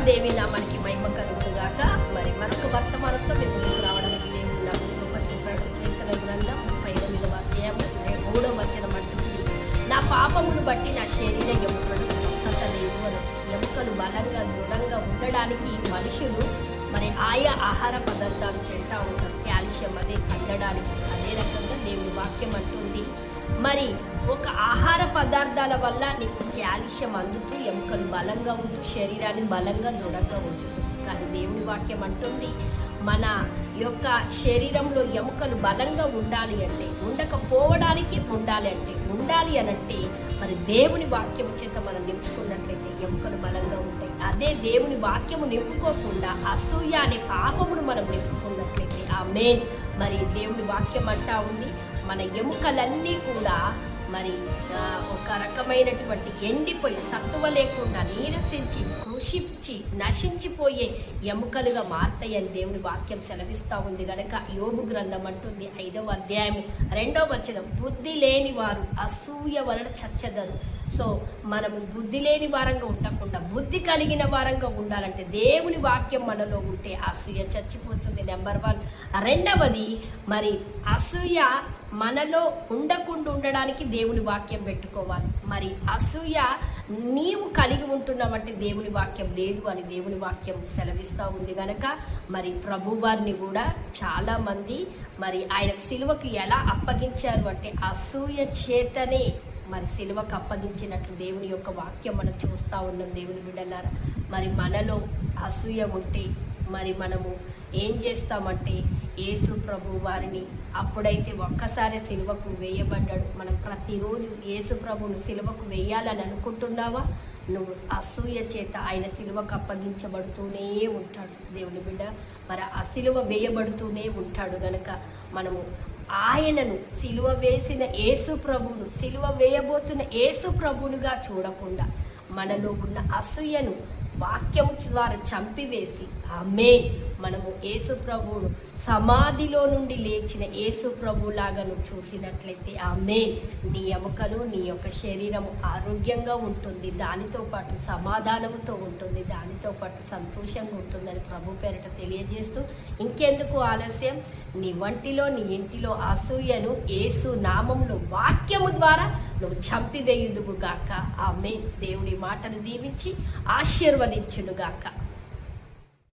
దేవి నామానికి మహిమ కలుగుగాక. మరి మరొక వర్తమానంతో మేము ముందుకు రావడానికి దేవుడు నాకు కృప చూపాడు. కీర్తన గ్రంథం 38వ అధ్యాయము 3వ వచనం అంటుంది, నా పాపమును బట్టి నా శరీర ఎముకలు స్వస్థత లేదు అని. ఎముకలు బలంగా దృఢంగా ఉండడానికి మనుషులు మరి ఆయా ఆహార పదార్థాలు తింటూ ఉంటారు, కాల్షియం అది అందడానికి. అదే రకంగా దేవుని వాక్యం అంటుంది, మరి ఒక ఆహార పదార్థాల వల్ల నీకు కాల్షియం అందుతూ ఎముకలు బలంగా ఉంటూ శరీరాన్ని బలంగా దృఢంగా ఉంచుతుంది. కానీ దేవుని వాక్యం అంటుంది, మన యొక్క శరీరంలో ఎముకలు బలంగా ఉండాలి అంటే, ఉండకపోవడానికి ఉండాలి అనంటే మరి దేవుని వాక్యం చేత మనం నింపుకున్నట్లయితే ఎముకలు బలంగా ఉంటాయి. అదే దేవుని వాక్యము నింపుకోకుండా అసూయ అనే పాపమును మనం నింపుకున్నట్లయితే ఆమేన్. మరి దేవుని వాక్యం అంటా ఉంది, మన ఎముకలన్నీ కూడా మరి ఒక రకమైనటువంటి ఎండిపోయి సత్తువ లేకుండా నీరసించి కృషించి నశించిపోయే ఎముకలుగా మారతాయని దేవుని వాక్యం సెలవిస్తూ ఉంది. కనుక యోబు గ్రంథం అంటుంది 5వ అధ్యాయము 2వ వచనం, బుద్ధి లేని వారు అసూయ వలన చచ్చెదరు. సో మనము బుద్ధి లేని వారంగా ఉండకుండా బుద్ధి కలిగిన వారంగా ఉండాలంటే దేవుని వాక్యం మనలో ఉంటే అసూయ చచ్చిపోతుంది. నెంబర్ 1. రెండవది, మరి అసూయ మనలో ఉండకుండా ఉండడానికి దేవుని వాక్యం పెట్టుకోవాలి. మరి అసూయ నీవు కలిగి ఉంటున్నావంటే దేవుని వాక్యం లేదు అని దేవుని వాక్యం సెలవిస్తూ ఉంది. కనుక మరి ప్రభువారిని కూడా చాలామంది మరి ఆయన సిలువకు ఎలా అప్పగించారు అంటే అసూయ చేతనే మరి సిలువకు అప్పగించినట్లు దేవుని యొక్క వాక్యం మనం చూస్తూ ఉన్నాం. దేవుని బిడ్డలారా, మరి మనలో అసూయ ఉంటే మరి మనము ఏం చేస్తామంటే యేసు ప్రభు వారిని అప్పుడైతే ఒక్కసారి సిలువకు వేయబడ్డాడు. మనం ప్రతిరోజు యేసు ప్రభువును సిలువకు వేయాలని అనుకుంటున్నావా? నువ్వు అసూయ చేత ఆయన సిలువకు అప్పగించబడుతూనే ఉంటాడు దేవుని బిడ్డ. మరి ఆ సిలువ వేయబడుతూనే ఉంటాడు. గనక మనము ఆయనను సిలువ వేసిన యేసు ప్రభువును, సిలువ వేయబోతున్న యేసు ప్రభువునుగా చూడకుండా మనలో ఉన్న అసూయను వాక్యము ద్వారా చంపివేసి ఆమేన్ మనము యేసు ప్రభువును సమాధిలో నుండి లేచిన యేసు ప్రభులాగా నువ్వు చూసినట్లయితే ఆమేన్ నీ ఎముకలు నీ యొక్క శరీరము ఆరోగ్యంగా ఉంటుంది, దానితో పాటు సమాధానముతో ఉంటుంది, దానితో పాటు సంతోషంగా ఉంటుందని ప్రభు పేరిట తెలియజేస్తూ ఇంకెందుకు ఆలస్యం, నీ వంటిలో నీ ఇంటిలో అసూయను యేసు నామములో వాక్యము ద్వారా నువ్వు చంపివేయుదువుగాక. ఆమేన్. దేవుడి మాటను దీవించి ఆశీర్వదించునుగాక.